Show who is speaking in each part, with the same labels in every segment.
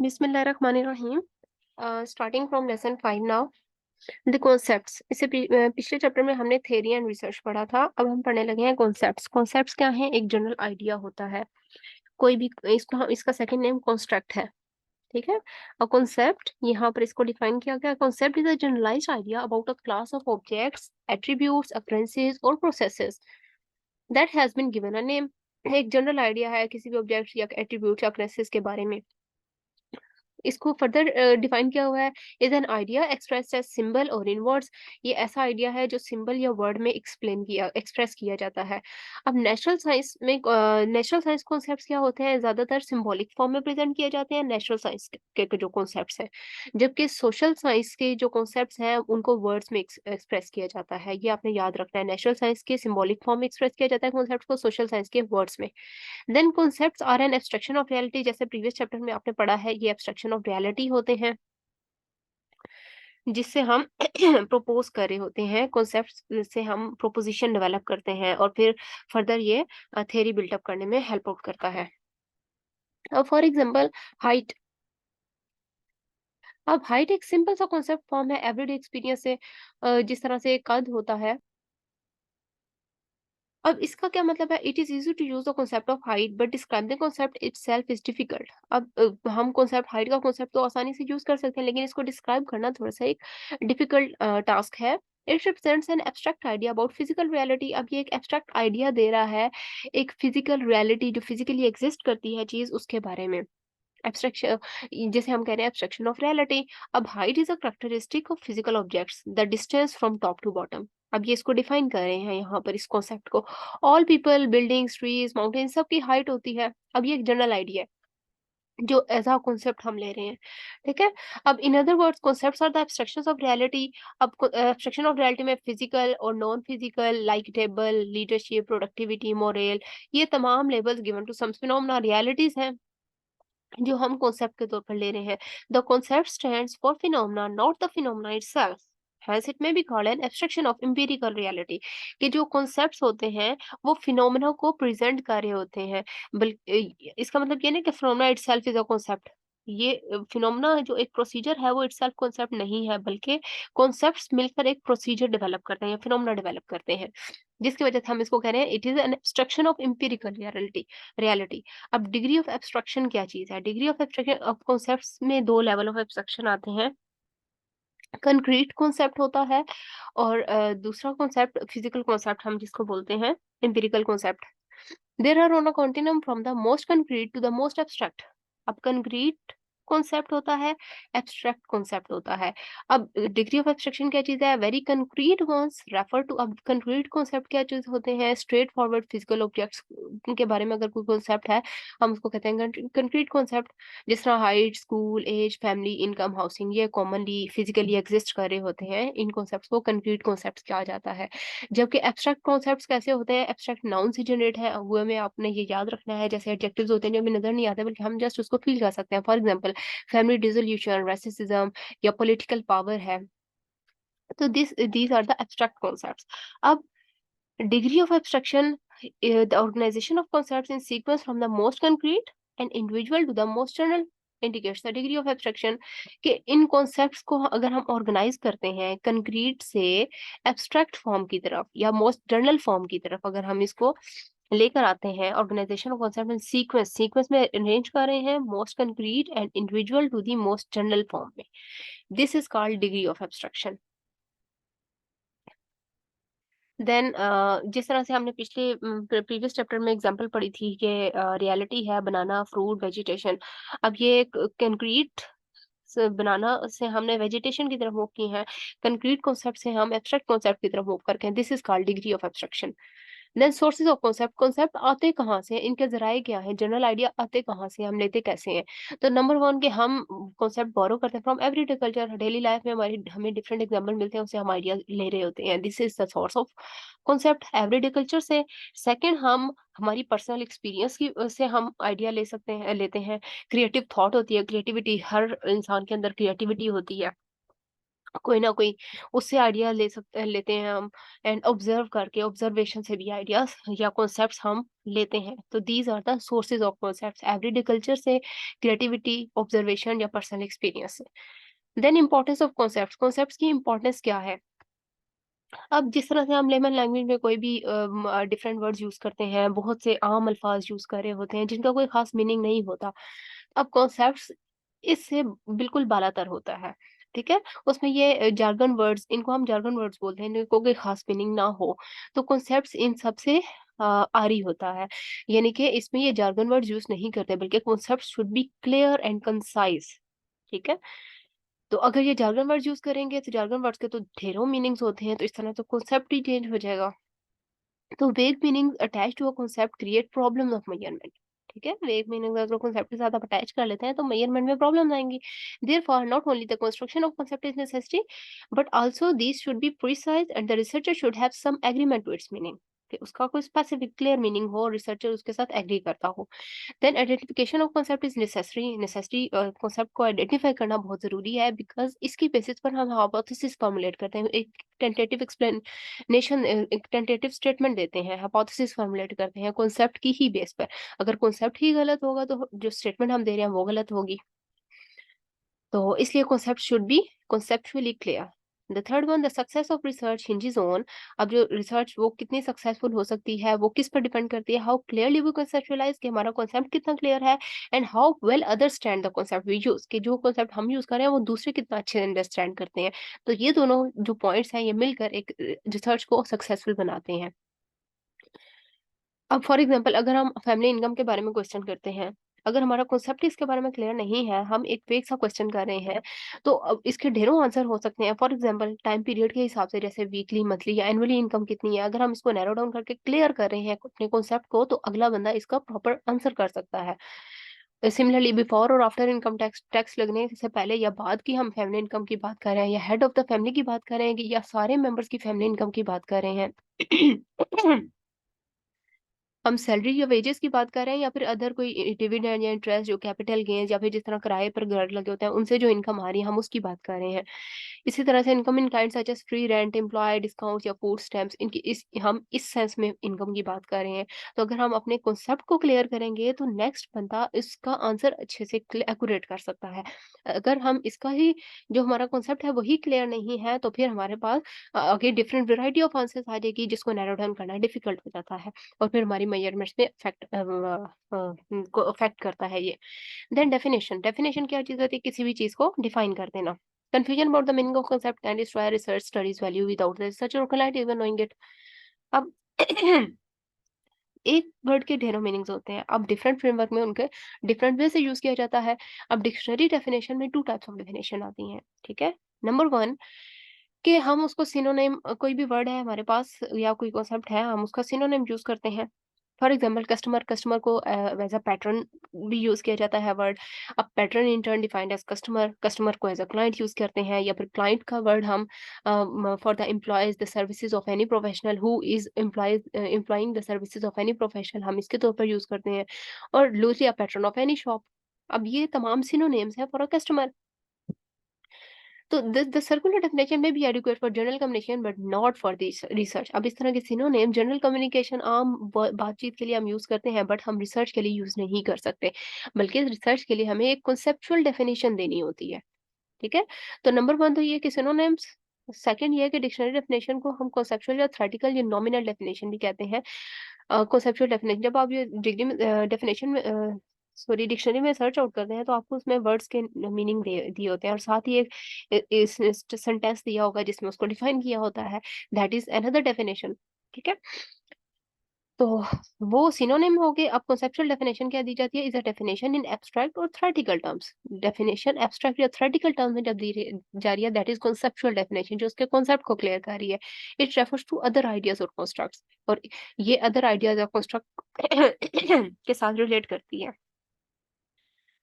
Speaker 1: बिस्मिल्लाहिर्रहमानिर्रहीम। Starting from lesson 5 now. The concepts. पिछले chapter में हमने थ्योरी एंड रिसर्च पढ़ा था। अब हम पढ़ने लगे हैं कॉन्सेप्ट्स। कॉन्सेप्ट्स क्या हैं? एक जनरल आइडिया होता है। कोई भी इसको हम इसका सेकंड नेम कॉन्स्ट्रक्ट है। ठीक है। अ कॉन्सेप्ट यहाँ पर इसको डिफाइन किया गया। Concept is a generalized idea about a class of objects, attributes, occurrences और processes that has been given a name. एक जनरल आइडिया है किसी भी ऑब्जेक्ट या एट्रीब्यूट या अकरेंसेस के बारे में। इसको फर्दर डिफाइन किया हुआ है। Is an idea expressed as symbol और इन वर्ड्स। ये ऐसा आइडिया है जो सिंबल या वर्ड में एक्सप्रेस किया जाता है। अब नेचुरल साइंस कॉन्सेप्ट्स क्या होते हैं? ज्यादातर सिंबॉलिक फॉर्म में प्रेजेंट किए जाते हैं नेचुरल साइंस के जो कॉन्सेप्ट्स हैं। जबकि सोशल साइंस के जो कॉन्सेप्ट्स हैं उनको वर्ड्स में एक्सप्रेस किया जाता है। ये आपने याद रखना है। नेचुरल साइंस के सिंबॉलिक फॉर्म में एक्सप्रेस किया जाता है कॉन्सेप्ट को, सोशल साइंस के वर्ड्स में। Then concepts are an abstraction of reality. जैसे प्रीवियस चैप्टर में आपने पढ़ा है, ये एब्स्ट्रक्शन ऑफ रियलिटी होते हैं जिससे हम प्रोपोज कर रहे होते हैं। कॉन्सेप्ट्स से हम प्रोपोजिशन डेवलप करते हैं और फिर फर्दर ये थ्योरी बिल्डअप करने में हेल्प आउट करता है। अब फॉर एग्जांपल हाइट। अब हाइट एक सिंपल सा कॉन्सेप्ट फॉर्म है एवरीडे एक्सपीरियंस से। जिस तरह से कद होता है। अब इसका क्या मतलब है? It is easy to use the concept of height but describe the concept itself is difficult. अब हम कॉन्सेप्ट हाइट का कॉन्सेप्ट तो आसानी से यूज कर सकते हैं, लेकिन इसको डिस्क्राइब करना थोड़ा सा एक डिफिकल्ट टास्क है। It represents an abstract idea about physical reality. अब ये एक एब्स्ट्रैक्ट आइडिया दे रहा है एक फिजिकल रियलिटी जो फिजिकली एग्जिस्ट करती है चीज, उसके बारे में। एब्स्ट्रैक्शन, जैसे हम कह रहे हैं एब्स्ट्रैक्शन ऑफ रियलिटी। अब height is a characteristic of physical objects, the distance from top to bottom. अब ये इसको डिफाइन कर रहे हैं यहाँ पर इस कॉन्सेप्ट को। All people, buildings, trees, mountain सबकी हाइट होती है। अब ये एक जनरल आइडिया है जो एज अ कॉन्सेप्ट हम ले रहे हैं। ठीक है। अब in other words concepts are the abstractions of reality. अब एब्स्ट्रैक्शन ऑफ रियलिटी में फिजिकल और non physical like table, leadership, productivity, moral, ये तमाम labels given to some phenomena realities हैं जो हम कॉन्सेप्ट के तौर पर ले रहे हैं। The concept stands for phenomena not the phenomena itself. Hence it may be called an abstraction of empirical reality। कि जो कॉन्सेप्ट्स होते हैं वो फिनोमेना को प्रेजेंट कर रहे होते हैं। बल्कि इसका मतलब ये नहीं कि phenomena itself is a concept. ये फिनोमेना जो एक प्रोसीजर है वो इटसेल्फ कॉन्सेप्ट नहीं है, बल्कि कॉन्सेप्ट्स मिलकर एक प्रोसीजर डेवलप करते हैं या फिनोमेना डेवलप करते हैं, जिसकी वजह से हम इसको कह रहे हैं it is an abstraction of empirical reality. अब डिग्री ऑफ एब्स्ट्रक्शन क्या चीज है? Degree of abstraction of concepts में दो लेवल ऑफ एब्स्ट्रक्शन आते हैं। कंक्रीट कॉन्सेप्ट होता है और दूसरा कॉन्सेप्ट फिजिकल कॉन्सेप्ट हम जिसको बोलते हैं empirical concept. There are on a continuum from the most concrete to the most abstract. अब कंक्रीट कॉन्सेप्ट होता है, एब्स्ट्रैक्ट कॉन्सेप्ट होता है। अब डिग्री ऑफ एब्स्ट्रैक्शन क्या चीज है? Very concrete ones refer to. अब कंक्रीट कॉन्सेप्ट क्या चीज होते हैं? स्ट्रेट फॉरवर्ड फिजिकल ऑब्जेक्ट्स के बारे में अगर कोई कॉन्सेप्ट है हम उसको कहते हैं कंक्रीट कॉन्सेप्ट। जिस तरह height, school, age, family, income, housing, ये कॉमनली फिजिकली एग्जिस्ट कर रहे होते हैं। इन कॉन्सेप्ट्स को कंक्रीट कॉन्सेप्ट्स कहा जाता है। जबकि एब्स्ट्रैक्ट कॉन्सेप्ट्स कैसे होते हैं? एब्स्ट्रैक्ट नाउन से जनरेट है हुए में आपने ये याद रखना है। जैसे एडजेक्टिव्स होते हैं जो हमें नजर नहीं आते बल्कि हम जस्ट उसको फील कर सकते हैं। For example family dissolution, racism या पॉलिटिकल पावर है। तो these are the abstract concepts. अब degree of abstraction, the organization of concepts in sequence from the most concrete and individual to the most general indicates the degree of abstraction। कि इन concepts को अगर हम organise करते हैं concrete से abstract form की तरफ या मोस्ट जनरल फॉर्म की तरफ, अगर हम इसको लेकर आते हैं organization of concept in sequence में अरेंज कर रहे हैं most concrete and individual to the most general form में, this is called degree of abstraction. Then जिस तरह से हमने पिछले प्रीवियस चैप्टर में एग्जांपल पढ़ी थी कि रियलिटी है बनाना, फ्रूट, वेजिटेशन। अब ये कंक्रीट बनाना से हमने वेजिटेशन की तरफ मूव की है, कंक्रीट कॉन्सेप्ट से हम एब्स्ट्रैक्ट कॉन्सेप्ट की तरफ मूव करके हैं। This is called degree of abstraction. Then sources of concept, concept आते कहाँ से हैं, इनके जराए क्या हैं, जनरल आइडिया आते कहाँ से हैं, हम लेते कैसे हैं। तो नंबर वन के हम कॉन्सेप्ट बोरो करते हैं from everyday culture. Daily life में हमारी हमें डिफरेंट एग्जांपल मिलते हैं, उससे हम आइडिया ले रहे होते हैं। This is the source of concept everyday culture से। सेकंड, हम हमारी पर्सनल एक्सपीरियंस की से हम आइडिया ले सकते हैं, लेते हैं। क्रिएटिव थॉट होती है, क्रिएटिविटी, हर इंसान के अंदर क्रिएटिविटी होती है। कोई ना कोई उससे आइडिया लेते हैं हम, एंड ऑब्जर्व करके ऑब्जर्वेशन से भी आइडियाज या कॉन्सेप्ट्स हम लेते हैं। तो these are the sources of concepts, everyday culture से, क्रिएटिविटी, ऑब्जर्वेशन या पर्सनल एक्सपीरियंस से। Then importance of concepts, concepts की इंपॉर्टेंस क्या है? अब जिस तरह से हम लेमन लैंग्वेज में कोई भी डिफरेंट वर्ड्स यूज करते हैं, बहुत से आम अल्फाज यूज कर रहे होते हैं जिनका कोई खास मीनिंग नहीं होता। अब कॉन्सेप्ट्स इससे बिल्कुल बालातर होता है, ठीक है? उसमें ये जार्गन वर्ड्स, इनको हम जार्गन वर्ड्स बोलते हैं, इनको कोई खास मीनिंग ना हो, तो कॉन्सेप्ट्स इन सब से आरी होता है। यानी कि इसमें ये जार्गन वर्ड्स यूज नहीं करते, बल्कि concepts should be clear and concise, ठीक है? तो अगर ये जार्गन वर्ड्स यूज करेंगे तो जार्गन वर्ड्स के तो ढेरों मीनिंग्स होते हैं, तो इस तरह तो कॉन्सेप्ट ही चेंज हो जाएगा। तो vague meanings attached to a concept create problems of measurement, ठीक है? वेग मीनिंग्स अगर कॉन्सेप्ट के साथ आप अटैच कर लेते हैं तो मेजरमेंट में प्रॉब्लम आएंगी। Therefore not only the construction of concept is necessary, but also these should be precise and the researcher should have some agreement to its meaning, कि उसका कोई स्पेसिफिक क्लियर मीनिंग हो, रिसर्चर उसके साथ agree करता हो। Then identification of concept is necessary concept को identify करना बहुत जरूरी है, बिकॉज इसकी बेसिस पर हम हाइपोथेसिस फॉर्मुलेट करते हैं, एक टेंटेटिव स्टेटमेंट देते हैं, हाइपोथेसिस फॉर्मुलेट करते हैं कॉन्सेप्ट की ही बेस पर। अगर कॉन्सेप्ट ही गलत होगा तो जो स्टेटमेंट हम दे रहे हैं वो गलत होगी। तो इसलिए concept should be conceptually clear. The third one, the success of research hinges on, अब जो रिसर्च वो कितनी सक्सेसफुल हो सकती है वो किस पर डिपेंड करती है? हाउ क्लियरली वी कंसेप्चुअलाइज, कि हमारा कॉन्सेप्ट कितना क्लियर है, and how well understand the concept we use, कि जो कॉन्सेप्ट हम यूज कर रहे हैं वो दूसरे कितना अच्छे से अंडरस्टैंड करते हैं। तो ये दोनों जो पॉइंट्स हैं ये मिलकर एक रिसर्च को सक्सेसफुल बनाते हैं। अब फॉर एग्जांपल अगर हम फैमिली इनकम के बारे में क्वेश्चन करते हैं, अगर हमारा कॉन्सेप्ट इसके बारे में क्लियर नहीं है, हम एक वेग सा क्वेश्चन कर रहे हैं, तो अब इसके ढेरों आंसर हो सकते हैं। फॉर एग्जांपल टाइम पीरियड के हिसाब से, जैसे वीकली, मंथली या एनुअली इनकम कितनी है, अगर हम इसको नैरो डाउन करके क्लियर कर रहे हैं अपने कॉन्सेप्ट को, तो अगला बंदा इसका प्रॉपर आंसर कर सकता है। सिमिलरली बिफोर और आफ्टर इनकम टैक्स, टैक्स लगने से पहले या बाद की हम फैमिली इनकम की बात कर रहे हैं, या हेड ऑफ द फैमिली की बात कर रहे हैं, या सारे मेंबर्स की फैमिली इनकम की बात कर रहे हैं, हम सैलरी या वेजेस की बात कर रहे हैं, या फिर अदर कोई डिविडेंड या इंटरेस्ट, जो कैपिटल गेन्स या फिर जिस तरह किराए पर घर लगे होते हैं उनसे जो इनकम आ रही है, हम उसकी बात कर रहे हैं। इसी तरह से income in kind such as free rent, employ discount या फूड स्टैम्प्स, इनकी इस हम इस सेंस में इनकम की बात कर रहे हैं। तो अगर हम अपने कॉन्सेप्ट को क्लियर करेंगे तो नेक्स्ट बंदा इसका आंसर अच्छे से एक्यूरेट कर सकता है। अगर हम इसका ही, जो हमारा कॉन्सेप्ट है वही क्लियर नहीं है, तो फिर हमारे पास आगे डिफरेंट वेराइटी ऑफ आंसर्स आ जाएगी, जिसको नैरो डाउन करना डिफिकल्ट हो जाता है, और फिर हमारी मेजरमेंट्स में को अफेक्ट करता है ये। देन डेफिनेशन, डेफिनेशन क्या चीज होती है? किसी भी चीज को डिफाइन कर देना। Confusion about the meaning of concept can destroy research studies value without the researcher और क्लाइंट इवन नोइंग इट। अब एक वर्ड के ढेरों मीनिंग्स होते हैं, अब डिफरेंट फ्रेमवर्क में उनके डिफरेंट वे से यूज किया जाता है। अब डिक्शनरी डेफिनेशन में टू टाइप्स ऑफ डेफिनेशन आती हैं, ठीक है? नंबर वन, कि हम उसको सिनोनिम, कोई भी वर्ड है हमारे पास या कोई कॉन्सेप्ट है, हम उसका सिनोनिम यूज करते हैं। फॉर एग्जाम्पल कस्टमर, कस्टमर को एज अ पैटर्न भी यूज किया जाता है वर्ड। अब patron in turn defined as customer, customer को एज अ क्लाइंट यूज करते हैं, या फिर क्लाइंट का वर्ड हम for the employs the services of any professional who is employs employing the services of any professional, हम इसके तौर पर यूज करते हैं। और loosely a patron of any shop. अब ये तमाम सिनोनिम्स है फॉर अ कस्टमर। तो द सर्कुलर डेफिनेशन में भी adequate for general communication but not for this research. अब इस तरह के सिनोनिम जनरल कम्युनिकेशन, आम बातचीत के लिए हम यूज करते हैं, बट हम रिसर्च के लिए यूज नहीं कर सकते, बल्कि रिसर्च के लिए हमें एक कॉन्सेप्चुअल डेफिनेशन देनी होती है, ठीक है? तो नंबर वन तो ये कि सिनोनिम्स। सेकंड ये है कि डिक्शनरी डेफिनेशन को हम कॉन्सेप्चुअल या थ्योरेटिकल या नॉमिनल डेफिनेशन भी कहते हैं। कॉन्सेप्चुअल डेफिनेशन, जब आप ये डिग्री में डेफिनेशन में सॉरी डिक्शनरी में सर्च आउट करते हैं, तो आपको उसमें वर्ड्स के मीनिंग दिए होते हैं, और साथ ही एक सेंटेंस दिया होगा जिसमें उसको डिफाइन किया होता है। दैट इज अनदर डेफिनेशन, ठीक है? तो वो सिनोनिम हो गए। अब कॉन्सेप्चुअल डेफिनेशन क्या दी जाती है? Is a definition in abstract और थ्योरेटिकल टर्म्स। डेफिनेशन एब्स्ट्रैक्ट या थ्योरेटिकल टर्म्स में जब जा रही है, दैट इज कॉन्सेप्चुअल डेफिनेशन, जो उसके कॉन्सेप्ट को क्लियर कर रही है। It refers to other ideas और कॉन्स्ट्रक्ट्स, और ये अदर आइडियाज और कॉन्स्ट्रक्ट के साथ रिलेट करती है।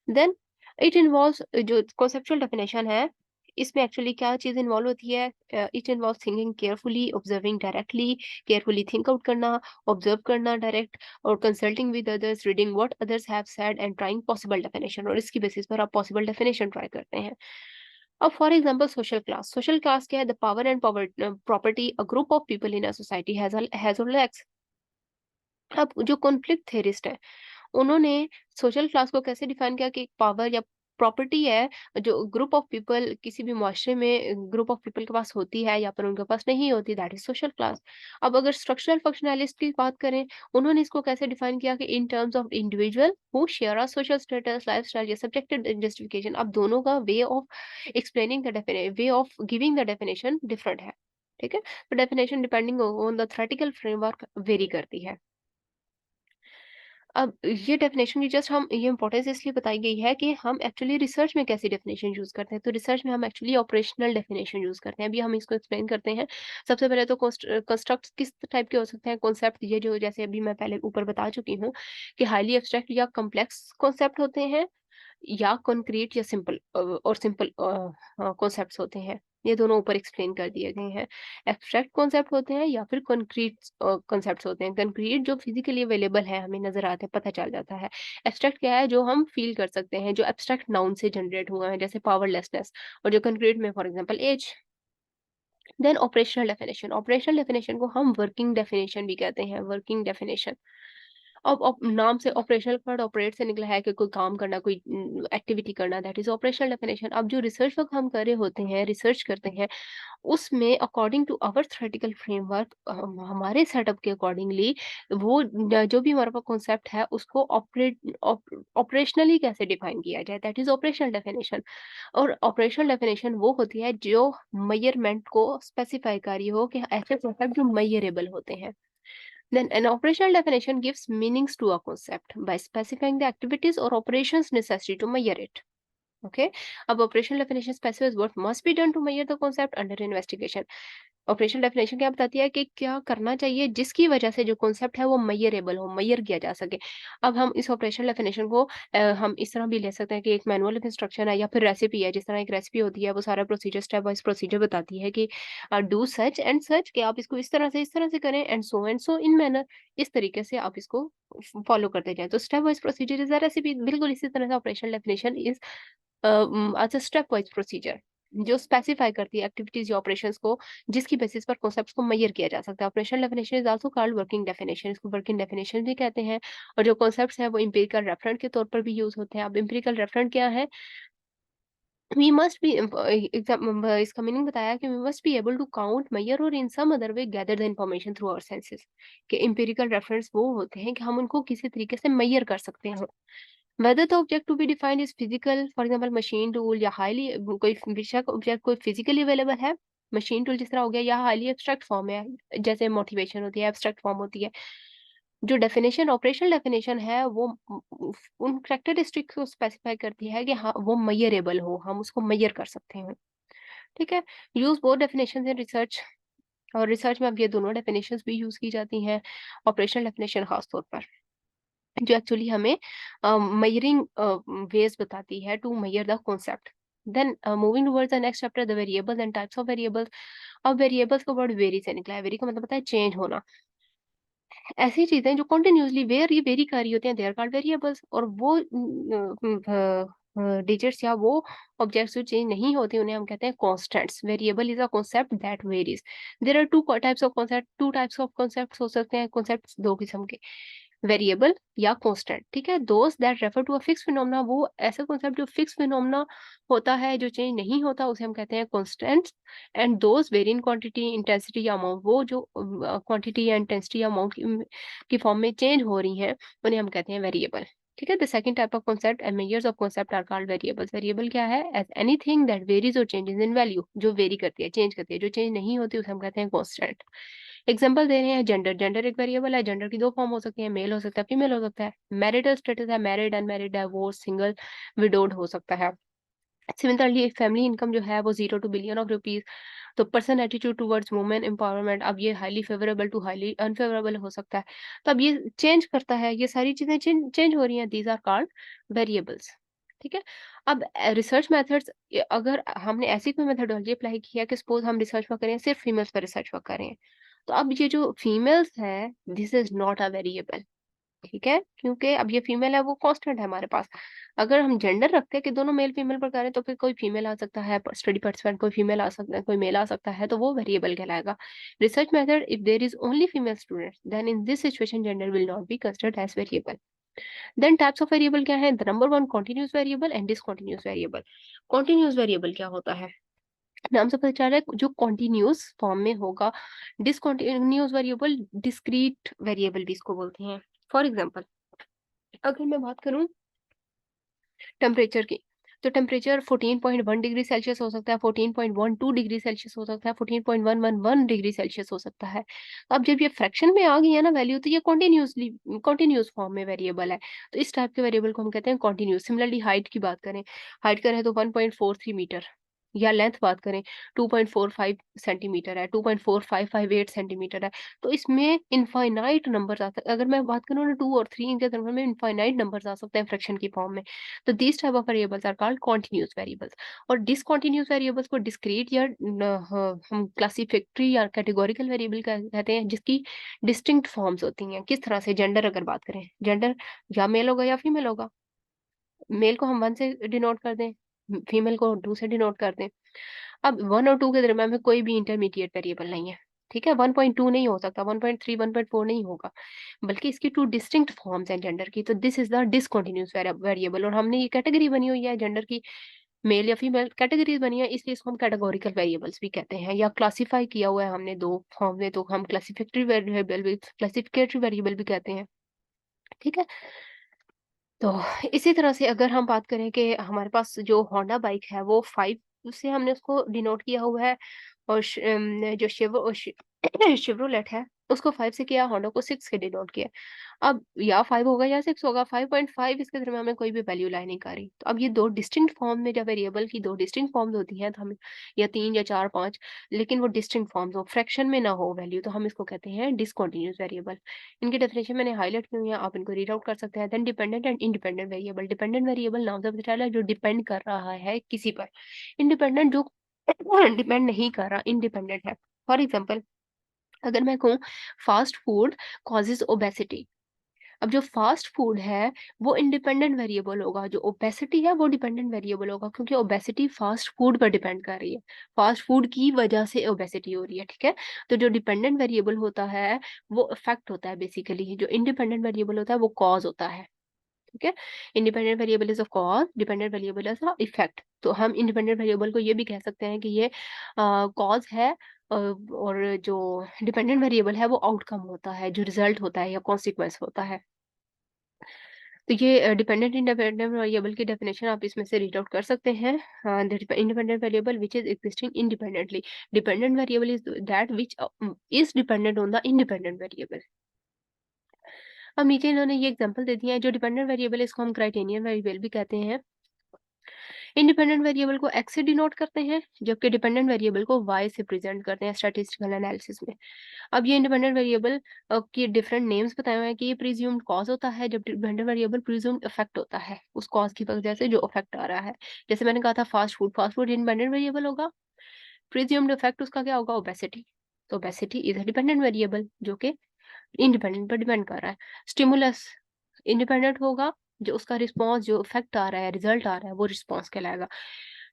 Speaker 1: देन इट इन्वॉल्व्स, जो कॉन्सेप्चुअल डेफिनेशन है, इसमें एक्चुअली क्या चीज इन्वॉल्व होती है? It involve thinking carefully, observing directly, carefully think out करना, ऑब्जर्व करना डायरेक्ट, और consulting with others, reading what others have said and trying possible definition, और इसकी बेसिस पर आप पॉसिबल डेफिनेशन ट्राई करते हैं। अब फॉर एग्जांपल सोशल क्लास क्या है? The power and power property a group of people in a society has और लैक्स। अब जो कॉन्फ्लिक्ट थ्योरिस्ट है, उन्होंने सोशल क्लास को कैसे डिफाइन किया कि एक पावर या प्रॉपर्टी है जो ग्रुप ऑफ पीपल किसी भी मुआशरे में ग्रुप ऑफ पीपल के पास होती है या फिर उनके पास नहीं होती, दैट इज सोशल क्लास। अब अगर स्ट्रक्चरल फंक्शनलिस्ट की बात करें, उन्होंने इसको कैसे डिफाइन किया कि in terms of individual who share a social status lifestyle या सब्जेक्टिव जस्टिफिकेशन। अब दोनों का way of explaining the definition, way of giving the definition different है। ठीक है, तो definition depending on the theoretical framework very करती है। अब ये डेफ़िनेशन की जस्ट हम ये इम्पोर्टेंस इसलिए बताई गई है कि हम एक्चुअली रिसर्च में कैसी डेफ़िनेशन यूज़ करते हैं। तो रिसर्च में हम एक्चुअली ऑपरेशनल डेफ़िनेशन यूज़ करते हैं। अभी हम इसको एक्सप्लेन करते हैं। सबसे पहले तो कंस्ट्रक्ट्स किस टाइप के हो सकते हैं कॉन्सेप्ट, ये जो जैसे अभी मैं पहले ऊपर बता चुकी हूँ कि हाइली एब्स्ट्रैक्ट या कॉम्प्लेक्स कॉन्सेप्ट होते हैं, या कॉन्क्रीट या सिंपल कॉन्सेप्ट्स होते हैं। ये दोनों ऊपर एक्सप्लेन कर दिए गए हैं। एब्स्ट्रैक्ट कॉन्सेप्ट होते हैं या फिर कॉन्क्रीट कॉन्सेप्ट्स होते हैं। कॉन्क्रीट जो फिजिकली अवेलेबल है, हमें नजर आते हैं, पता चल जाता है। एब्स्ट्रैक्ट क्या है? जो हम फील कर सकते हैं, जो एब्स्ट्रैक्ट नाउन से जनरेट हुआ है, जैसे पावरलेसनेस। और जो कॉन्क्रीट में for example age. Then operational definition को हम वर्किंग डेफिनेशन भी कहते हैं। वर्किंग डेफिनेशन, अब नाम से ऑपरेशनल वर्ड ऑपरेट से निकला है कि कोई काम करना, कोई एक्टिविटी करना, दैट इज ऑपरेशनल डेफिनेशन। अब जो रिसर्च वर्क हम कर रहे होते हैं, रिसर्च करते हैं, उसमें according to our theoretical framework, हमारे सेटअप के अकॉर्डिंगली वो जो भी हमारे पास कॉन्सेप्ट है उसको ऑपरेशनली कैसे डिफाइन किया जाए, दैट इज ऑपरेशनल डेफिनेशन। और ऑपरेशनल डेफिनेशन वो होती है जो मेजरमेंट को स्पेसिफाई कर रही हो कि ऐसे कॉन्सेप्ट जो मेजरेबल होते हैं। Then an operational definition gives meanings to a concept by specifying the activities or operations necessary to measure it. Okay. अब operational definition specifies what must be done to measure the concept under investigation. Operational definition क्या बताती है कि क्या करना चाहिए जिसकी वजह से जो कॉन्सेप्ट है वो मेजरेबल हो, मेजर किया जा सके। अब हम इस ऑपरेशनल डेफिनेशन को हम इस तरह भी ले सकते हैं कि एक मैनुअल ऑफ इंस्ट्रक्शन है या फिर रेसिपी है। जिस तरह एक रेसिपी होती है, वो सारा प्रोसीजर स्टेप वाइज प्रोसीजर बताती है कि डू सच एंड सच, कि आप इसको इस तरह से करें, एंड सो इन मैनर, इस तरीके से आप इसको फॉलो करते जाएं। तो step wise procedure is a recipe. बिल्कुल इसी तरह से ऑपरेशनल डेफिनेशन इज अच्छा स्टेप वाइज प्रोसीजर जो स्पेसिफाई करती है एक्टिविटीज या ऑपरेशंस को, जिसकी बेसिस पर कॉन्सेप्ट्स को मेजर किया जा सकता है। Operational definition is also called working definition, इसको वर्किंग डेफिनेशन भी कहते हैं। और जो कॉन्सेप्ट्स हैं वो एम्पिरिकल रेफरेंट के तौर पर भी यूज होते हैं। अब एम्पिरिकल रेफरेंट क्या है? वी मस्ट बी, इसका मीनिंग बताया कि we must be able to count, measure और in some other way gather the information through our senses. कि एम्पिरिकल रेफरेंस वो होते हैं कि हम उनको किसी तरीके से मेजर कर सकते हैं। Whether the object to be defined is physical, for example machine tool, या highly कोई बेशक ऑब्जेक्ट कोई फिजिकली अवेलेबल है, मशीन टूल जिस तरह हो गया, या हाईली एब्स्ट्रैक्ट फॉर्म है, जैसे मोटिवेशन होती है, एब्स्ट्रैक्ट फॉर्म होती है। जो डेफिनेशन ऑपरेशनल डेफिनेशन है वो उन कैरेक्टरिस्टिक्स को स्पेसिफाई करती है कि हाँ वो मेजरेबल हो, हम उसको मेजर कर सकते हैं। ठीक है। Use both definition in research, और रिसर्च में अब ये दोनों डेफिनेशंस भी यूज की जाती हैं। ऑपरेशनल डेफिनेशन खास तौर पर जो एक्चुअली हमें मेजरिंग वेज बताती है to measure the concept. Then moving towards the next chapter, the variables and types of variables. अब वेरिएबल्स का वर्ड वेरी से निकला है। वेरी का मतलब पता है चेंज होना। ऐसी चीजें जो कंटिन्यूअसली वेर ये वेरी कर रही होती हैं, दे आर कॉल्ड वेरिएबल्स। और वो डिजिट्स या वो ऑब्जेक्ट्स जो चेंज नहीं होते उन्हें हम कहते हैं constants. Variable is a concept that varies. There are two types of concepts हो सकते हैं। कॉन्सेप्ट्स दो किस्म के, वेरिएबल या कांस्टेंट। ठीक है। Those that refer to a fix phenomena, वो ऐसा कॉन्सेप्ट जो फिक्स फिनोमेना होता है, जो चेंज नहीं होता, उसे हम कहते हैं constants. And those very in quantity, intensity या अमाउंट, वो जो क्वांटिटी या इंटेंसिटी या अमाउंट की फॉर्म में चेंज हो रही हैं, उन्हें हम कहते हैं वेरिएबल। ठीक है। The second type of concept and measures of concept are called variables. Variable क्या है? एज एनीथिंग दैट वेरीज और चेंजेस इन वैल्यू, जो वेरी करती है, चेंज करती है, जो चेंज नहीं होती, उसे हम कहते हैं कांस्टेंट। एग्जाम्पल दे रहे हैं जेंडर। जेंडर एक वेरिएबल है। जेंडर की दो फॉर्म हो सकती है, मेल हो सकता है, फीमेल हो सकता है। मैरिटल स्टेटस है, married, unmarried, divorce, single, widowed हो सकता है। सिमिलरली फैमिली इनकम जो है वो 0 to बिलियन ऑफ रुपीज। तो person attitude towards women empowerment, अब ये highly favourable to highly unfavourable हो सकता है। तो अब ये चेंज करता है, ये सारी चीजें चेंज हो रही हैं, दीज आर कॉल्ड वेरिएबल्स। ठीक है। अब रिसर्च मेथड्स, अगर हमने ऐसी कोई मेथडोलॉजी अप्लाई की है कि सपोज हम रिसर्च वर्क करें, सिर्फ फीमेल्स पर रिसर्च वर्क करें, तो अब ये जो फीमेल्स है, this is not a variable. ठीक है, क्योंकि अब ये फीमेल है वो कांस्टेंट है हमारे पास। अगर हम जेंडर रखते हैं कि दोनों मेल फीमेल पर करें तो फिर कोई फीमेल आ सकता है स्टडी पार्टिसिपेंट, कोई फीमेल आ सकता है, कोई मेल आ सकता है, तो वो वेरिएबल कहलाएगा। Research method, if there is only female student then in this situation gender will not be considered as variable. Then types of variable क्या है? The number one, continuous variable and discontinuous variable. Continuous variable क्या होता है? नाम से पता चल रहा है जो कॉन्टिन्यूस फॉर्म में होगा। डिसकॉन्टिन्यूस वेरिएबल डिस्क्रीट वेरिएबल भी इसको बोलते हैं। फॉर एग्जाम्पल, अगर मैं बात करूं टेम्परेचर की, तो टेम्परेचर 14.1 डिग्री सेल्सियस हो सकता है, 14.12 डिग्री सेल्सियस हो सकता है, 14.111 डिग्री सेल्सियस हो सकता है। अब जब ये फ्रैक्शन में आ गई है ना वैल्यू, तो ये कॉन्टिन्यूस फॉर्म में वेरिएबल है। तो इस टाइप के वेरिएबल को हम कहते हैं कॉन्टिन्यूस। सिमिलरली हाइट की बात करें, हाइट करें तो 1.43 मीटर, या लेंथ बात करें 2.45 सेंटीमीटर है, 2.4558 सेंटीमीटर है। तो इसमें इनफाइनाइट नंबर आ सकते, अगर मैं बात करूँ ना 2 और 3 के तरफ में इनफाइनाइट नंबर्स आ सकते हैं फ्रैक्शन की फॉर्म में। तो these type of variables are called continuous variables। और discontinuous variables को discrete या हम क्लासिफिकेटरी या कैटेगोरिकल वेरिएबल कहते हैं, जिसकी डिस्टिंक्ट फॉर्म्स होती हैं। किस तरह से? जेंडर अगर बात करें, जेंडर या मेल होगा या फीमेल होगा। मेल को हम 1 से डिनोट कर दें, फीमेल को 2 से डिनोट कर दें। अब 1 और 2 के दरम्यान में कोई भी इंटरमीडिएट वेरिएबल नहीं है, ठीक है। 1.2 नहीं हो सकता, 1.3 1.4 नहीं होगा, बल्कि इसकी 2 डिस्टिंक्ट फॉर्म्स हैं जेंडर की। तो this is the discontinuous variable. और हमने ये कैटेगरी बनी हुई है जेंडर की, मेल या फीमेल कैटेगरीज बनी है, इसलिए इसको हम कैटेगोरिकल वेरिएबल्स भी कहते हैं, या क्लासिफाई किया हुआ है हमने 2 फॉर्म में, तो हम क्लासिफिकेटरी वेरिएबल भी कहते हैं, ठीक है। तो इसी तरह से अगर हम बात करें कि हमारे पास जो होंडा बाइक है वो 5 से हमने उसको डिनोट किया हुआ है, और जो शिवरोलेट है उसको 5 से किया, होंडा को 6 के डिनोट किया। अब या 5 होगा या 6 होगा, 5.5 इसके दरम्यान में कोई भी वैल्यू लाई नहीं कर रही। तो अब ये 2 डिस्टिंक्ट फॉर्म में, जब वेरिएबल की 2 डिस्टिंक्ट फॉर्म्स होती हैं तो हम, या 3 या 4 5, लेकिन वो डिस्टिंक्ट फॉर्म्स हो, फ्रैक्शन में ना हो वैल्यू, तो हम इसको कहते हैं डिसकंटीन्यूअस वेरिएबल। इनकी डेफिनेशन मैंने हाईलाइट की हुई है, आप इनको रीड आउट कर सकते हैं। Then dependent and independent variable. Dependent variable नाम से पता चला है जो डिपेंड कर रहा है किसी पर। इंडिपेंडेंट जो डिपेंड नहीं कर रहा, इंडिपेंडेंट है। फॉर एग्जाम्पल, अगर मैं कहूँ फास्ट फूड कॉजेज ओबेसिटी, अब जो फास्ट फूड है वो इंडिपेंडेंट वेरिएबल होगा, जो ओबेसिटी है वो डिपेंडेंट वेरिएबल होगा, क्योंकि ओबेसिटी फास्ट फूड पर डिपेंड कर रही है, फास्ट फूड की वजह से ओबेसिटी हो रही है, ठीक है। तो जो डिपेंडेंट वेरिएबल होता है वो इफेक्ट होता है बेसिकली, जो इंडिपेंडेंट वेरिएबल होता है वो कॉज होता है, ठीक है। Independent variable is a cause, dependent variable is a effect. तो हम इंडिपेंडेंट वेरिएबल को ये भी कह सकते हैं कि ये कॉज है, और जो डिपेंडेंट वेरिएबल है वो आउटकम होता है, जो रिजल्ट होता है या कॉन्सिक्वेंस होता है। तो ये डिपेंडेंट इंडिपेंडेंट वेरिएबल की डेफिनेशन आप इसमें से रीड आउट कर सकते हैं। Independent variable which is existing independently, dependent variable is that which is dependent on the independent variable. अब नीचे इन्होंने ये एग्जांपल दे दिया है, जो डिपेंडेंट वेरिएबल है इसको हम क्राइटेरियन वेरिएबल भी कहते हैं। इंडिपेंडेंट वेरिएबल को एक्स से डिनोट करते हैं, जबकि डिपेंडेंट वेरिएबल को वाई से प्रेजेंट करते हैं स्टैटिस्टिकल एनालिसिस में। अब ये इंडिपेंडेंट वेरिएबल की डिफरेंट नेम्स बताए हुए हैं कि ये प्रीज्यूम्ड कॉज होता है, जब डिपेंडेंट वेरिएबल प्रीज्यूम्ड इफेक्ट होता है, उस कॉज की वजह से जो इफेक्ट आ रहा है। जैसे मैंने कहा था फास्ट फूड इंडिपेंडेंट वेरिएबल होगा, प्रीज्यूम्ड इफेक्ट उसका क्या होगा? ओबेसिटी। तो obesity is a dependent variable जो कि इंडिपेंडेंट पर डिपेंड कर रहा है। स्टिमुलस इंडिपेंडेंट होगा, जो उसका रिस्पॉन्स, जो इफेक्ट आ रहा है, रिजल्ट आ रहा है, वो रिस्पॉन्स कहलाएगा।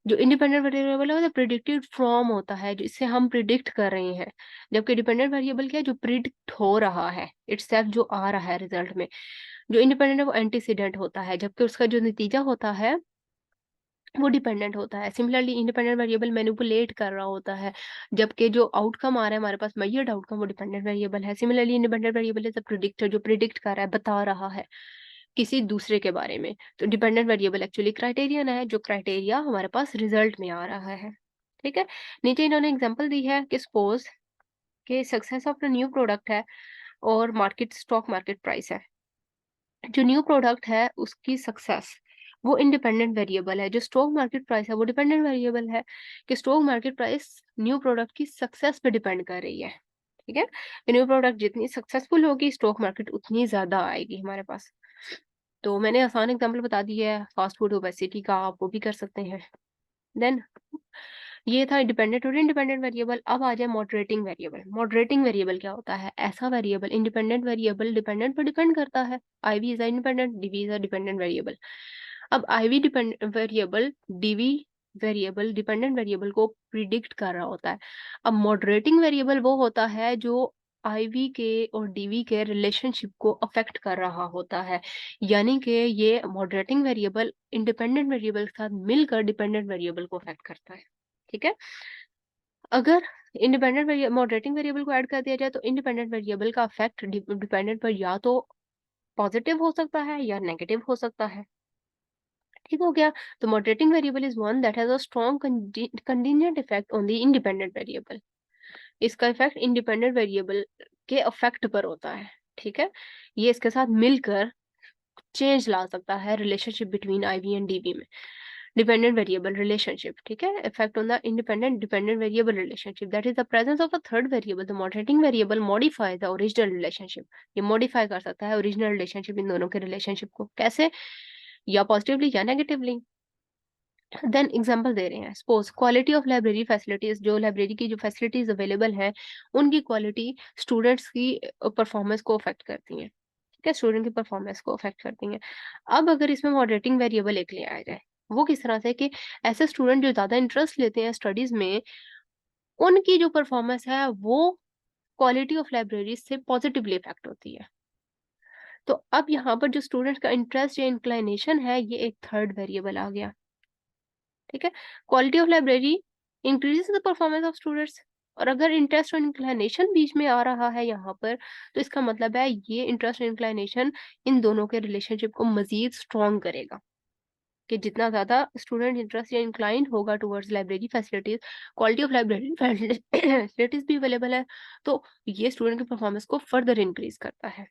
Speaker 1: जो इंडिपेंडेंट वेरिएबल है वो प्रिडिक्टेड फ्रॉम होता है, जिससे हम प्रिडिक्ट कर रहे हैं, जबकि डिपेंडेंट वेरिएबल क्या है? जो प्रिडिक्ट हो रहा है इटसेल्फ, जो आ रहा है रिजल्ट में। जो इंडिपेंडेंट है वो एंटीसीडेंट होता है, जबकि उसका जो नतीजा होता है वो डिपेंडेंट होता है। सिमिलरली इंडिपेंडेंट वेरिएबल मैनिपुलेट कर रहा होता है, जबकि जो आउटकम आ रहा है हमारे पास मेजर्ड आउटकम, वो डिपेंडेंट वेरिएबल है। Similarly independent variable is a predictor, जो प्रिडिक्ट कर रहा है, बता रहा है किसी दूसरे के बारे में। तो डिपेंडेंट वेरिएबल एक्चुअली क्राइटेरियन है, जो क्राइटेरिया हमारे पास रिजल्ट में आ रहा है, ठीक है। नीचे इन्होंने एग्जांपल दी है कि सपोज कि success of the new product है और मार्केट स्टॉक मार्केट प्राइस है। जो न्यू प्रोडक्ट है उसकी सक्सेस वो इंडिपेंडेंट वेरिएबल है, जो स्टॉक मार्केट प्राइस है वो डिपेंडेंट वेरिएबल है, कि stock market price new product की सक्सेस पे डिपेंड कर रही है, ठीक है। न्यू प्रोडक्ट जितनी सक्सेसफुल होगी स्टॉक मार्केट उतनी ज्यादा आएगी हमारे पास। तो मैंने आसान एग्जांपल बता दी है फास्ट फूड ओबेसिटी का, आप वो भी कर सकते हैं। देन ये था डिपेंडेंट और इंडिपेंडेंट वेरिएबल। अब आ जाए मॉडरेटिंग वेरिएबल। मॉडरेटिंग वेरिएबल क्या होता है? ऐसा वेरिएबल, इंडिपेंडेंट वेरिएबल डिपेंडेंट पर डिपेंड करता है। IV is independent, DV is a dependent variable. अब IV dependent variable DV variable dependent variable को प्रिडिक्ट कर रहा होता है। अब मॉडरेटिंग वेरिएबल वो होता है जो आईवी के और डीवी के रिलेशनशिप को अफेक्ट कर रहा होता है। यानी कि ये मॉडरेटिंग वेरिएबल इंडिपेंडेंट वेरिएबल के साथ मिलकर डिपेंडेंट वेरिएबल को अफेक्ट करता है। ठीक है। अगर इंडिपेंडेंट मॉडरेटिंग वेरिएबल को ऐड कर दिया जाए तो इंडिपेंडेंट वेरिएबल का इफेक्ट डिपेंडेंट पर या तो पॉजिटिव हो सकता है या नेगेटिव हो सकता है। ठीक हो गया। तो moderating variable is one that has a strong contingent effect on the independent variable. इसका इफेक्ट इंडिपेंडेंट वेरिएबल के इफेक्ट पर होता है। ठीक है। ये इसके साथ मिलकर चेंज ला सकता है relationship between IV and DV में। डिपेंडेंट वेरिएबल रिलेशनशिप, ठीक है। Effect on the independent dependent variable relationship, that is the presence of a third variable. The moderating variable modify the original relationship. ये modify कर सकता है original relationship, इन दोनों के relationship को। कैसे? या पॉजिटिवली या नेगेटिवली। देन एग्जांपल दे रहे हैं। Suppose quality of library facilities, जो लाइब्रेरी की जो फैसिलिटीज अवेलेबल हैं उनकी क्वालिटी स्टूडेंट्स की परफॉर्मेंस को अफेक्ट करती है। ठीक है, स्टूडेंट की परफॉर्मेंस को अफेक्ट करती हैं। अब अगर इसमें मॉडरेटिंग वेरिएबल एक ले आया जाए, वो किस तरह से कि ऐसे स्टूडेंट जो ज्यादा इंटरेस्ट लेते हैं स्टडीज में, उनकी जो परफॉर्मेंस है वो क्वालिटी ऑफ लाइब्रेरी से पॉजिटिवली इफेक्ट होती है। तो अब यहाँ पर जो स्टूडेंट का इंटरेस्ट या इंक्लाइनेशन है, ये एक थर्ड वेरिएबल आ गया। ठीक है। Quality of library increase the performance of students. और अगर इंटरेस्ट और इंक्लाइनेशन बीच में आ रहा है यहाँ पर, तो इसका मतलब है ये इंटरेस्ट और इंक्लाइनेशन इन दोनों के रिलेशनशिप को मजीद स्ट्रॉन्ग करेगा। कि जितना ज्यादा स्टूडेंट इंटरेस्ट या इंक्लाइंड होगा towards library facilities, quality of library facilities भी अवेलेबल है, तो ये स्टूडेंट की परफॉर्मेंस को फर्दर इंक्रीज करता है।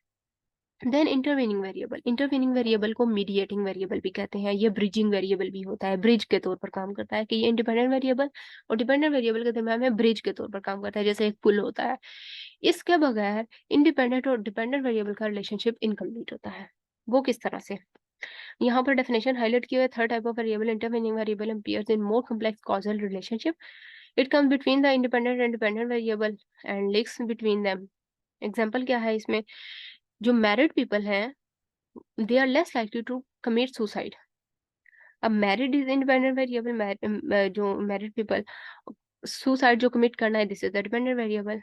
Speaker 1: Then intervening variable. Intervening variable को मीडिएटिंग वेरिएबल भी कहते हैं। ये ब्रिजिंग वेरिएबल भी होता है, ब्रिज के तौर पर काम करता है। कि ये इंडिपेंडेंट वेरिएबल और डिपेंडेंट वेरिएबल के दरम्यान में ब्रिज के तौर पर काम करता है, जैसे एक पुल होता है। इसके बगैर इंडिपेंडेंट और डिपेंडेंट वेरिएबल का रिलेशनशिप इनकम्प्लीट होता है। वो किस तरह से? यहाँ पर डेफिनेशन हाईलाइट किया है। Third type of variable, intervening variable, appears in more complex causal relationship. It comes between the independent and dependent variable and links between them. Example क्या है इसमें? जो मैरिड पीपल हैं, they are less likely to commit suicide. अब married is independent variable, जो married people suicide जो commit करना है, this is the dependent variable.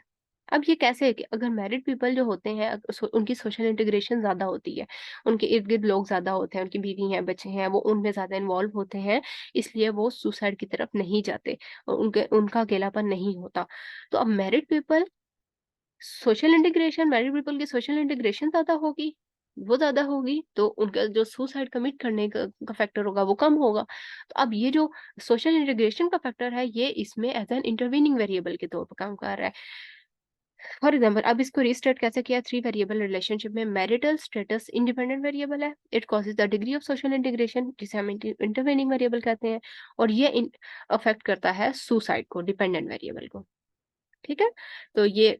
Speaker 1: अब ये कैसे है कि अगर मैरिड पीपल जो होते हैं उनकी सोशल इंटीग्रेशन ज्यादा होती है, उनके इर्द गिर्द लोग ज्यादा होते हैं, उनकी बीवी हैं, बच्चे हैं, वो उनमें ज्यादा इन्वॉल्व होते हैं, इसलिए वो सुसाइड की तरफ नहीं जाते और उनका अकेलापन नहीं होता। तो अब मैरिड पीपल की सोशल इंटीग्रेशन ज्यादा होगी, वो ज्यादा होगी, तो उनका जो सुसाइड कमिट करने का फैक्टर होगा वो कम होगा। तो अब ये जो सोशल इंटीग्रेशन का फैक्टर है, ये इसमें एज एन इंटरवीनिंग वेरिएबल के तौर पर काम कर रहा है। फॉर एग्जाम्पल, अब इसको रिस्टेट कैसे किया? थ्री वेरिएबल रिलेशनशिप में मैरिटल स्टेटस इंडिपेंडेंट वेरिएबल है। It causes the degree of social integration, जिसे हम इंटरवेनिंग वेरिएबल कहते हैं। और ये अफेक्ट करता है सुसाइड को, डिपेंडेंट वेरिएबल को। ठीक है। तो ये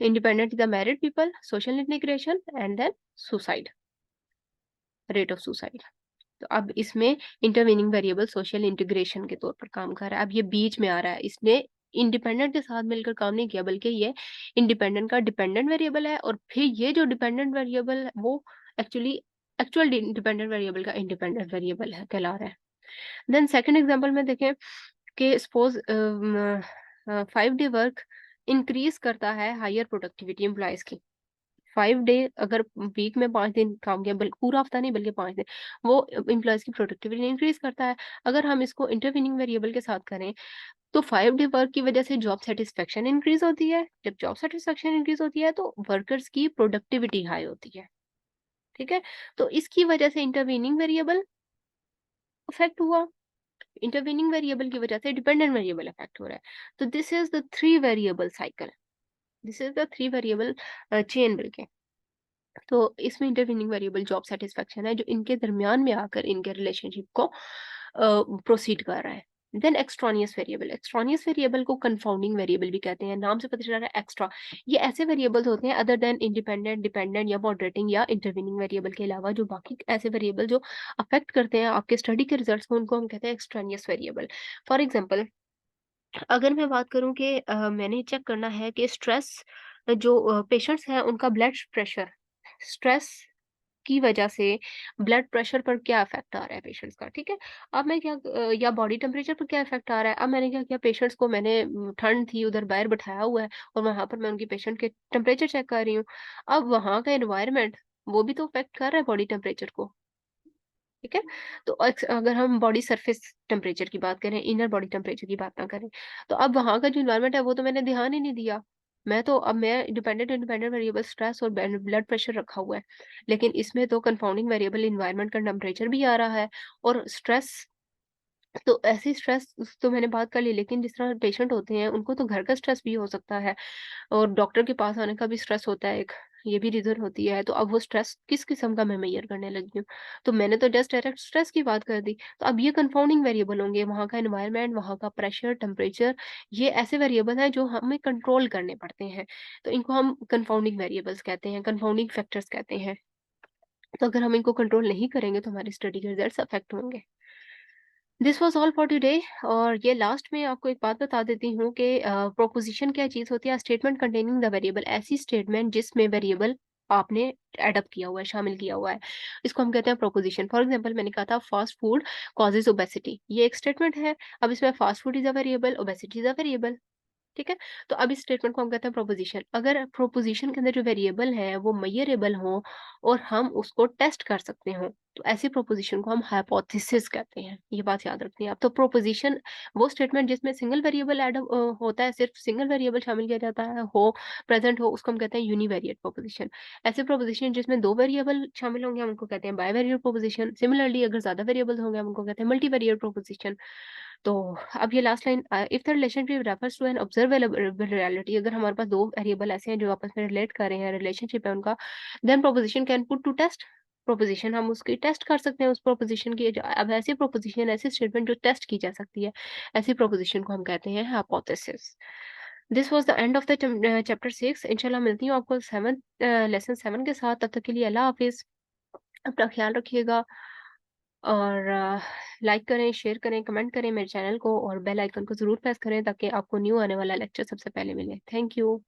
Speaker 1: independent is the married people, social integration and then suicide, rate of suicide. तो अब इसमें इंटरवीनिंग वेरिएबल सोशल इंटीग्रेशन के तौर पर काम कर रहा है। अब ये बीच में आ रहा है, इसने इंडिपेंडेंट के साथ मिलकर काम नहीं किया, बल्कि ये इंडिपेंडेंट का डिपेंडेंट वेरिएबल है, और फिर ये जो डिपेंडेंट वेरिएबल है वो एक्चुअली एक्चुअल डिपेंडेंट वेरिएबल का इंडिपेंडेंट वेरिएबल है, कहला रहा है। देन सेकंड एग्जांपल में देखें कि सपोज 5 डे वर्क इंक्रीज करता है हायर प्रोडक्टिविटी एम्प्लॉयज की। 5 डे, अगर वीक में 5 दिन काम किया, बल्कि पूरा हफ्ता नहीं बल्कि 5 दिन, वो एम्प्लॉयज की प्रोडक्टिविटी इंक्रीज करता है। अगर हम इसको इंटरविनिंग वेरिएबल के साथ करें, तो 5 डे वर्क की वजह से जॉब सेटिस्फेक्शन इंक्रीज होती है। जब जॉब सेटिस्फेक्शन इंक्रीज होती है तो वर्कर्स की प्रोडक्टिविटी हाई होती है। ठीक है। तो इसकी वजह से इंटरविनिंग वेरिएबल अफेक्ट हुआ, इंटरवीनिंग वेरिएबल की वजह से डिपेंडेंट वेरिएबल इफेक्ट हो रहा है। तो this is the three variable cycle, this is the three variable chain बल्कि। तो इसमें इंटरवीनिंग वेरिएबल जॉब सेटिस्फेक्शन है, जो इनके दरमियान में आकर इनके रिलेशनशिप को प्रोसीड कर रहा है। देन एक्सट्रानियस वेरिएबल, एक्सट्रानियस वेरिएबल को कंफाउंडिंग वेरिएबल भी कहते हैं, नाम से पता चल रहा है एक्स्ट्रा। ये ऐसे वेरिएबल्स होते हैं अदर देन इंडिपेंडेंट, डिपेंडेंट या मॉडरेटिंग या इंटरवीनिंग वेरिएबल के अलावा, जो बाकी ऐसे वेरिएबल जो अफेक्ट करते हैं आपके स्टडी के रिजल्ट्स को, उनको हम कहते हैं एक्सट्रानियस वेरिएबल। फॉर एग्जांपल, अगर मैं बात करूँ कि मैंने चेक करना है कि स्ट्रेस, जो पेशेंट्स हैं उनका ब्लड प्रेशर, स्ट्रेस की वजह से ब्लड प्रेशर पर क्या इफ़ेक्ट आ रहा है पेशेंट्स का, ठीक है? अब मैं क्या या बॉडी टेम्परेचर पर क्या इफ़ेक्ट आ रहा है? अब मैंने क्या किया, पेशेंट्स को मैंने ठंड थी उधर बाहर बिठाया हुआ है और वहाँ पर मैं उनकी पेशेंट के टेम्परेचर चेक कर रही हूँ। अब वहाँ का एनवायरनमेंट वो भी तो इफ़ेक्ट कर रहा है बॉडी टेम्परेचर को, ठीक है? तो अगर हम बॉडी सरफेस टेम्परेचर की बात करें, इनर बॉडी टेम्परेचर की बात ना करें, तो अब वहाँ का जो एनवायरनमेंट है वो तो मैंने ध्यान ही नहीं दिया। मैं डिपेंडेंट इंडिपेंडेंट वेरिएबल स्ट्रेस और ब्लड प्रेशर रखा हुआ है। लेकिन इसमें तो कंफाउंडिंग वेरिएबल एनवायरनमेंट का टेम्परेचर भी आ रहा है और स्ट्रेस, तो ऐसी स्ट्रेस तो मैंने बात कर ली, लेकिन जिस तरह पेशेंट होते हैं उनको तो घर का स्ट्रेस भी हो सकता है और डॉक्टर के पास आने का भी स्ट्रेस होता है एक, ये भी रीज़न होती है। तो अब वो स्ट्रेस किस किस्म का मैं मेज़र करने लगी हूँ। तो मैंने तो जस्ट डायरेक्ट स्ट्रेस की बात कर दी। तो अब ये कंफाउंडिंग वेरिएबल होंगे, वहाँ का एनवायरनमेंट, वहाँ का प्रेशर, टेम्परेचर, ये ऐसे वेरिएबल हैं जो हमें कंट्रोल करने पड़ते हैं। तो इनको हम कंफाउंडिंग वेरिएबल्स कहते हैं, कंफाउंडिंग फैक्टर्स कहते हैं। तो अगर हम इनको कंट्रोल नहीं करेंगे तो हमारी स्टडी के रिजल्ट्स अफेक्ट होंगे। This was all for today. और ये लास्ट में आपको एक बात बता देती हूँ कि प्रोपोज़िशन क्या चीज़ होती है? स्टेटमेंट कंटेनिंग द वेरिएबल, ऐसी स्टेटमेंट जिसमें वेरिएबल आपने एडप्ट किया हुआ है, शामिल किया हुआ है। इसको हम कहते हैं प्रोपोज़िशन। फॉर एग्ज़ाम्पल, मैंने कहा था फास्ट फूड कॉजेज़ ओबेसिटी, ये एक स्टेटमेंट है। अब इसमें fast food is a variable, obesity is a variable. ठीक है? तो अब इस स्टेटमेंट को हम कहते हैं प्रोपोज़िशन। अगर प्रोपोज़िशन के अंदर जो वेरिएबल है वो मेजरेबल हो और हम उसको टेस्ट कर सकते हों, तो ऐसी प्रोपोज़िशन को हम हाइपोथेसिस कहते हैं। ये बात याद रखनी है आप। तो प्रोपोज़िशन वो स्टेटमेंट जिसमें सिंगल वेरिएबल होता है, सिर्फ़ सिंगल वेरिएबल शामिल किया जाता है, प्रेज़ेंट हो, उसको हम कहते हैं यूनिवेरिएट प्रोपोज़िशन। ऐसे प्रोपोज़िशन जिसमें 2 वेरिएबल शामिल होंगे, हम उनको कहते हैं बाइवेरिएट प्रोपोज़िशन। सिमिलरली अगर ज़्यादा वेरिएबल्स होंगे, हम उनको कहते हैं मल्टीवेरिएट प्रोपोज़िशन। तो अब ये last line, if the relationship refers to an observable reality, अगर हमारे पास दो वेरिएबल ऐसे हैं जो आपस में रिलेट कर रहे हैं, रिलेशनशिप है उनका, then proposition can put to test. Proposition हम उसकी टेस्ट कर सकते हैं, उस प्रोपोजिशन की। अब ऐसी प्रोपोजिशन, ऐसी स्टेटमेंट जो टेस्ट की जा सकती है, ऐसी प्रोपोजिशन को हम कहते हैं hypothesis. This was the end of the chapter 6। इंशाल्लाह मिलती हूँ आपको लेसन 7 के साथ। तब तक के लिए अल्लाह हाफिज। अपना ख्याल रखिएगा और लाइक करें, शेयर करें, कमेंट करें मेरे चैनल को और बेल आइकन को ज़रूर प्रेस करें ताकि आपको न्यू आने वाला लेक्चर सबसे पहले मिले। Thank you.